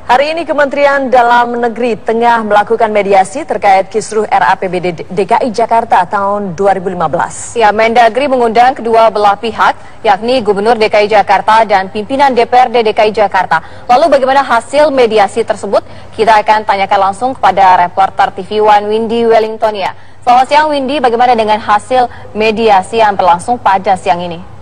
Hari ini Kementerian Dalam Negeri tengah melakukan mediasi terkait kisruh RAPBD DKI Jakarta tahun 2015. Ya, Mendagri mengundang kedua belah pihak, yakni Gubernur DKI Jakarta dan pimpinan DPRD DKI Jakarta. Lalu bagaimana hasil mediasi tersebut? Kita akan tanyakan langsung kepada reporter TV One Windy Wellingtonia. Selamat siang Windy, bagaimana dengan hasil mediasi yang berlangsung pada siang ini?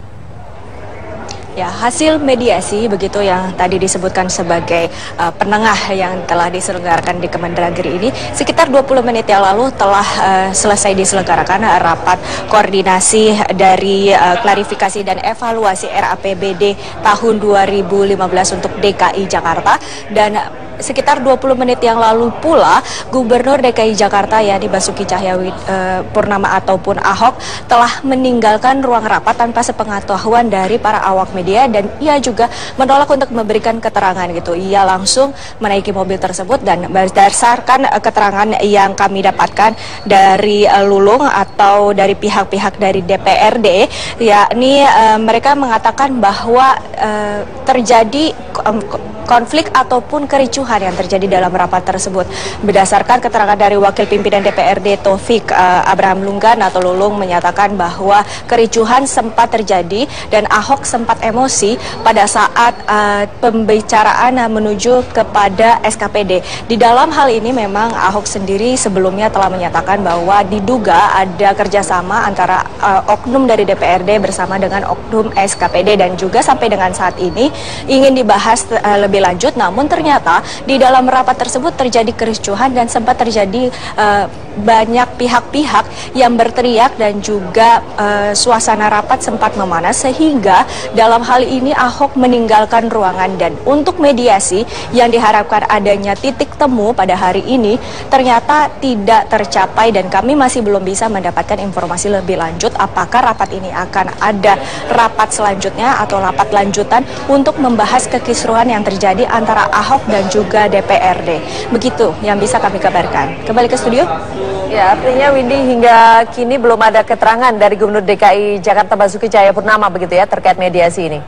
Ya, hasil mediasi begitu yang tadi disebutkan sebagai penengah yang telah diselenggarakan di Kemendagri ini sekitar 20 menit yang lalu telah selesai diselenggarakan rapat koordinasi dari klarifikasi dan evaluasi RAPBD tahun 2015 untuk DKI Jakarta, dan sekitar 20 menit yang lalu pula Gubernur DKI Jakarta yakni Basuki Cahayapurnama ataupun Ahok telah meninggalkan ruang rapat tanpa sepengetahuan dari para awak media, dan ia juga menolak untuk memberikan keterangan gitu. Ia langsung menaiki mobil tersebut, dan berdasarkan keterangan yang kami dapatkan dari Lulung atau dari pihak-pihak dari DPRD, yakni mereka mengatakan bahwa terjadi konflik ataupun kericuhan yang terjadi dalam rapat tersebut. Berdasarkan keterangan dari Wakil Pimpinan DPRD Taufik Abraham Lunggan atau Lulung menyatakan bahwa kericuhan sempat terjadi dan Ahok sempat emosi pada saat pembicaraan menuju kepada SKPD. Di dalam hal ini memang Ahok sendiri sebelumnya telah menyatakan bahwa diduga ada kerjasama antara oknum dari DPRD bersama dengan oknum SKPD, dan juga sampai dengan saat ini ingin dibahas lebih lanjut, namun ternyata di dalam rapat tersebut terjadi kericuhan dan sempat terjadi banyak pihak-pihak yang berteriak, dan juga suasana rapat sempat memanas sehingga dalam hal ini Ahok meninggalkan ruangan. Dan untuk mediasi yang diharapkan adanya titik temu pada hari ini ternyata tidak tercapai, dan kami masih belum bisa mendapatkan informasi lebih lanjut apakah rapat ini akan ada rapat selanjutnya atau rapat lanjutan untuk membahas kekisruhan yang terjadi antara Ahok dan juga DPRD. Begitu yang bisa kami kabarkan. Kembali ke studio. Ya, artinya Windy hingga kini belum ada keterangan dari Gubernur DKI Jakarta Basuki Cahayapurnama begitu ya terkait mediasi ini.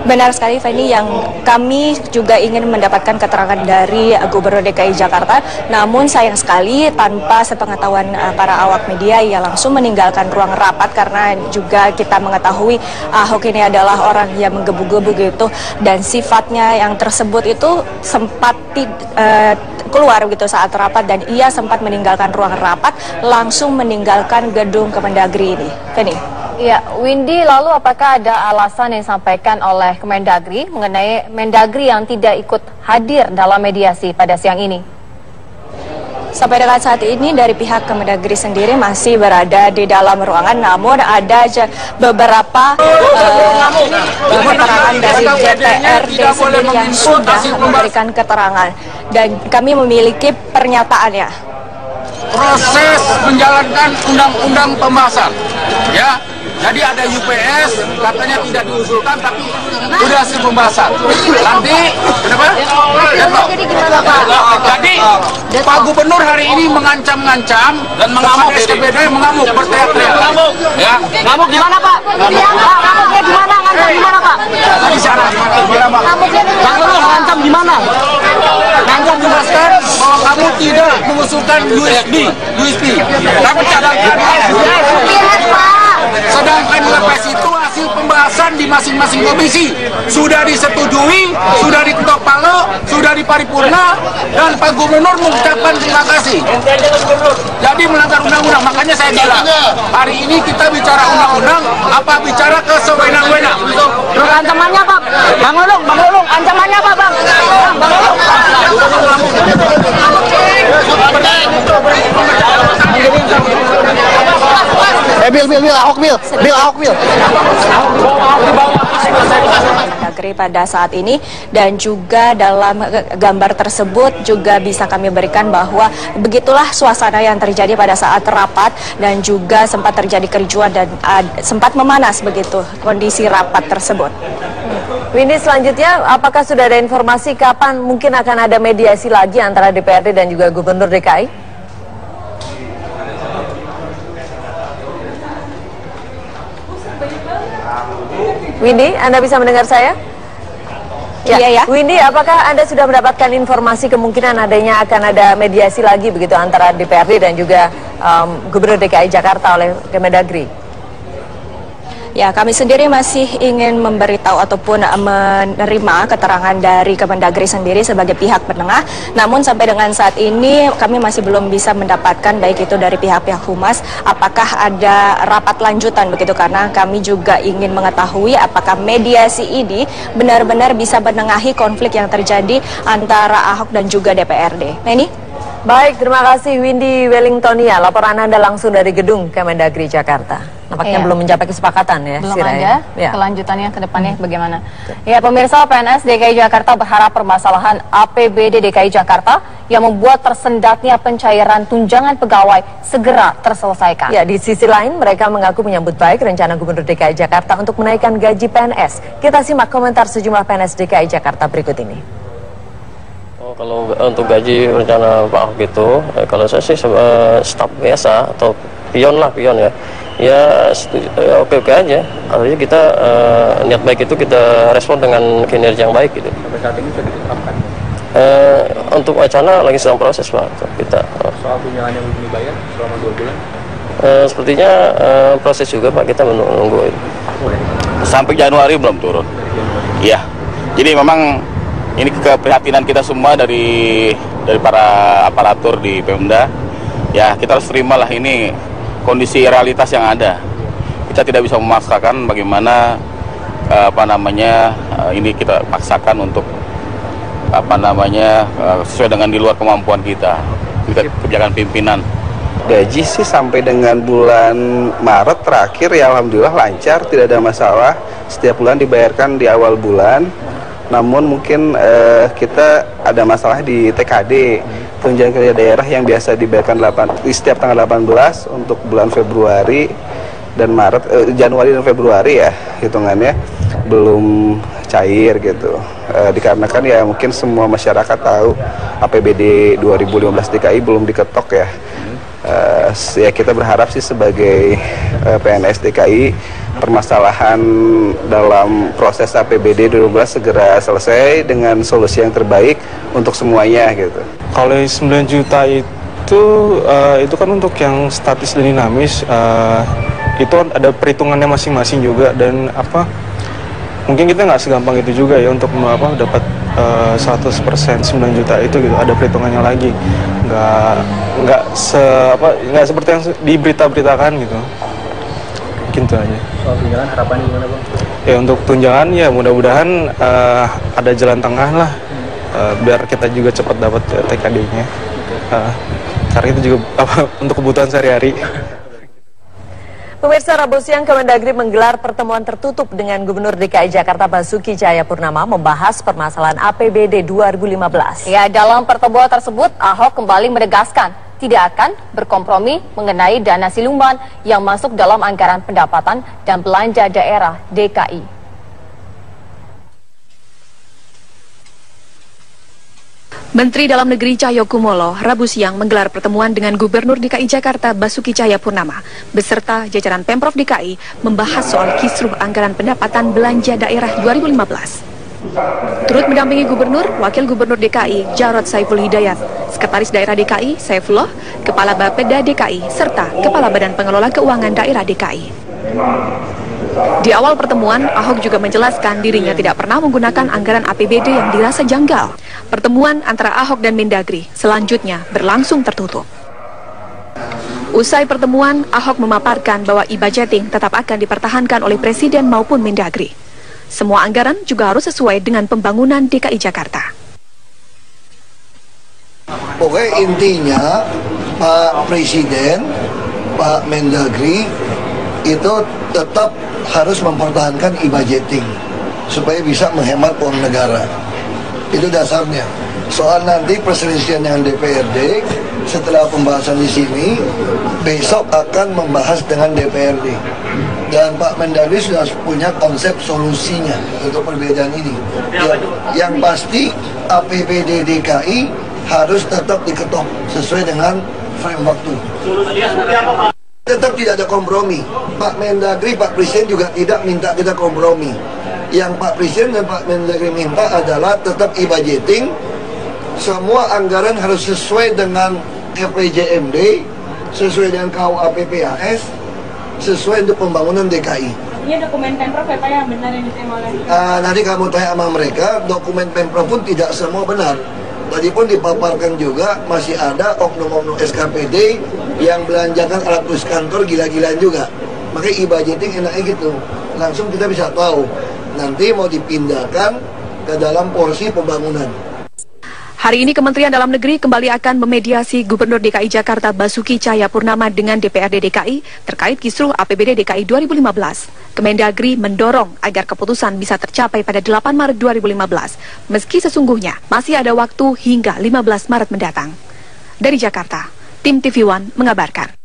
Benar sekali, Feni, yang kami juga ingin mendapatkan keterangan dari Gubernur DKI Jakarta, namun sayang sekali tanpa sepengetahuan para awak media ia langsung meninggalkan ruang rapat, karena juga kita mengetahui Ahok ini adalah orang yang menggebu-gebu gitu, dan sifatnya yang tersebut itu sempat keluar gitu saat rapat, dan ia sempat meninggalkan ruang rapat, langsung meninggalkan gedung Kemendagri ini. Feni. Ya, Windy, lalu apakah ada alasan yang disampaikan oleh Kemendagri mengenai Mendagri yang tidak ikut hadir dalam mediasi pada siang ini? Sampai dengan saat ini dari pihak Kemendagri sendiri masih berada di dalam ruangan, namun ada beberapa keterangan dari DPRD sendiri yang sudah memberikan keterangan, dan kami memiliki pernyataannya. Proses menjalankan undang-undang pembahasan, ya. Jadi ada UPS, katanya tidak diusulkan, tapi sudah hasil pembahasan. Nanti, kenapa? Jadi Pak Gubernur hari ini mengancam-ngancam dan mengamuk, SKPD mengamuk, berteriak-teriak. Ya, ngamuk di mana, Pak? Ngamuknya di mana? Ngancam di mana, Pak? di sana. Bang Lulung ngancam di mana? Kamu jelaskan bahwa kamu tidak mengusulkan USB. Kamu cadangkan. Sedangkan UPS itu hasil pembahasan di masing-masing komisi sudah disetujui, sudah diketok palu, sudah diparipurna, dan Pak Gubernur mengucapkan terima kasih. Jadi melanggar undang-undang, makanya saya bilang hari ini kita bicara undang-undang, apa bicara ke sewenang-wenang. Ancamannya Pak, Bang Lulung, ancamannya apa Bang? Bang Lulung. Bil Ahok. Mendagri pada saat ini, dan juga dalam gambar tersebut juga bisa kami berikan bahwa begitulah suasana yang terjadi pada saat rapat, dan juga sempat terjadi kericuan dan sempat memanas begitu kondisi rapat tersebut. Windy, selanjutnya apakah sudah ada informasi kapan mungkin akan ada mediasi lagi antara DPRD dan juga Gubernur DKI? Windy, Anda bisa mendengar saya? Ya. Windy, apakah Anda sudah mendapatkan informasi kemungkinan adanya akan ada mediasi lagi begitu antara DPRD dan juga Gubernur DKI Jakarta oleh Kemendagri? Ya, kami sendiri masih ingin memberitahu ataupun menerima keterangan dari Kemendagri sendiri sebagai pihak penengah. Namun sampai dengan saat ini kami masih belum bisa mendapatkan baik itu dari pihak-pihak humas apakah ada rapat lanjutan begitu, karena kami juga ingin mengetahui apakah mediasi ini benar-benar bisa menengahi konflik yang terjadi antara Ahok dan juga DPRD. Neni? Baik, terima kasih Windy Wellingtonia. Laporan Anda langsung dari gedung Kemendagri Jakarta. Nampaknya belum mencapai kesepakatan ya. Belum ada ya. Kelanjutannya ke depannya bagaimana. Ya, pemirsa, PNS DKI Jakarta berharap permasalahan APBD DKI Jakarta yang membuat tersendatnya pencairan tunjangan pegawai segera terselesaikan. Ya, di sisi lain mereka mengaku menyambut baik rencana Gubernur DKI Jakarta untuk menaikkan gaji PNS. Kita simak komentar sejumlah PNS DKI Jakarta berikut ini. Kalau untuk gaji rencana Pak Ahok itu, kalau saya sih staf biasa atau pion ya. Ya oke aja. Artinya kita niat baik itu kita respon dengan kinerja yang baik gitu. Sampai saat ini sudah ditetapkan? Untuk wacana lagi sedang proses Pak. Kita. Soal tunjangan yang belum dibayar selama 2 bulan? Sepertinya proses juga Pak, kita menunggu itu. Sampai Januari belum turun. Iya. Jadi memang ini keprihatinan kita semua dari para aparatur di Pemda. Ya, kita harus terimalah ini kondisi realitas yang ada. Kita tidak bisa memaksakan bagaimana ini kita paksakan untuk sesuai dengan di luar kemampuan kita. Kebijakan pimpinan. Gaji sih sampai dengan bulan Maret terakhir ya alhamdulillah lancar, tidak ada masalah. Setiap bulan dibayarkan di awal bulan. Namun mungkin kita ada masalah di TKD, tunjangan kerja daerah yang biasa dibayarkan di setiap tanggal 18 untuk bulan Februari dan Januari dan Februari ya hitungannya belum cair gitu. Dikarenakan ya mungkin semua masyarakat tahu APBD 2015 DKI belum diketok ya. Ya kita berharap sih sebagai PNS DKI permasalahan dalam proses APBD 2012 segera selesai dengan solusi yang terbaik untuk semuanya gitu. Kalau 9 juta itu kan untuk yang statis dan dinamis, itu ada perhitungannya masing-masing juga, dan mungkin kita nggak segampang itu juga ya untuk dapat 100% 9 juta itu gitu, ada perhitungannya lagi, nggak seperti yang diberitakan gitu. Mungkin itu aja. Soal tunjangan harapannya gimana Bang? Ya untuk tunjangan ya mudah-mudahan ada jalan tengah lah, biar kita juga cepat dapat TKD-nya, karena itu juga untuk kebutuhan sehari-hari. Pemirsa, Rabu siang Kemendagri menggelar pertemuan tertutup dengan Gubernur DKI Jakarta Basuki Cahayapurnama membahas permasalahan APBD 2015. Ya, dalam pertemuan tersebut Ahok kembali menegaskan tidak akan berkompromi mengenai dana siluman yang masuk dalam anggaran pendapatan dan belanja daerah DKI. Menteri Dalam Negeri Cahyokumolo Rabu siang menggelar pertemuan dengan Gubernur DKI Jakarta Basuki Cahayapurnama beserta jajaran Pemprov DKI membahas soal kisruh anggaran pendapatan belanja daerah 2015. Turut mendampingi Gubernur, Wakil Gubernur DKI Jarod Saiful Hidayat, Sekretaris Daerah DKI Saifullah, Kepala Bapeda DKI, serta Kepala Badan Pengelola Keuangan Daerah DKI. Di awal pertemuan, Ahok juga menjelaskan dirinya tidak pernah menggunakan anggaran APBD yang dirasa janggal. Pertemuan antara Ahok dan Mendagri selanjutnya berlangsung tertutup. Usai pertemuan, Ahok memaparkan bahwa e-budgeting tetap akan dipertahankan oleh Presiden maupun Mendagri. Semua anggaran juga harus sesuai dengan pembangunan DKI Jakarta. Pokoknya intinya Pak Presiden, Pak Mendagri itu tetap harus mempertahankan e-budgeting supaya bisa menghemat uang negara. Itu dasarnya. Soal nanti perselisihan dengan DPRD setelah pembahasan di sini, besok akan membahas dengan DPRD. Dan Pak Mendagri sudah punya konsep solusinya untuk perbedaan ini. Yang pasti APBD DKI harus tetap diketok sesuai dengan frame waktu. Tetap tidak ada kompromi. Pak Mendagri, Pak Presiden juga tidak minta kita kompromi. Yang Pak Presiden dan Pak Mendagri minta adalah tetap e-budgeting, semua anggaran harus sesuai dengan RPJMD, sesuai dengan KUA PPAS, sesuai untuk pembangunan DKI. Ini dokumen Pemprov ya Pak yang benar yang diterima oleh... Nanti kamu tanya sama mereka, dokumen Pemprov pun tidak semua benar. Tadi pun dipaparkan juga masih ada oknum-oknum SKPD yang belanjakan alat tulis kantor gila-gilaan juga. Makanya e-budgeting enaknya gitu, langsung kita bisa tahu nanti mau dipindahkan ke dalam porsi pembangunan. Hari ini Kementerian Dalam Negeri kembali akan memediasi Gubernur DKI Jakarta Basuki Cahayapurnama dengan DPRD DKI terkait kisruh APBD DKI 2015. Kemendagri mendorong agar keputusan bisa tercapai pada 8 Maret 2015, meski sesungguhnya masih ada waktu hingga 15 Maret mendatang. Dari Jakarta, tim TV One mengabarkan.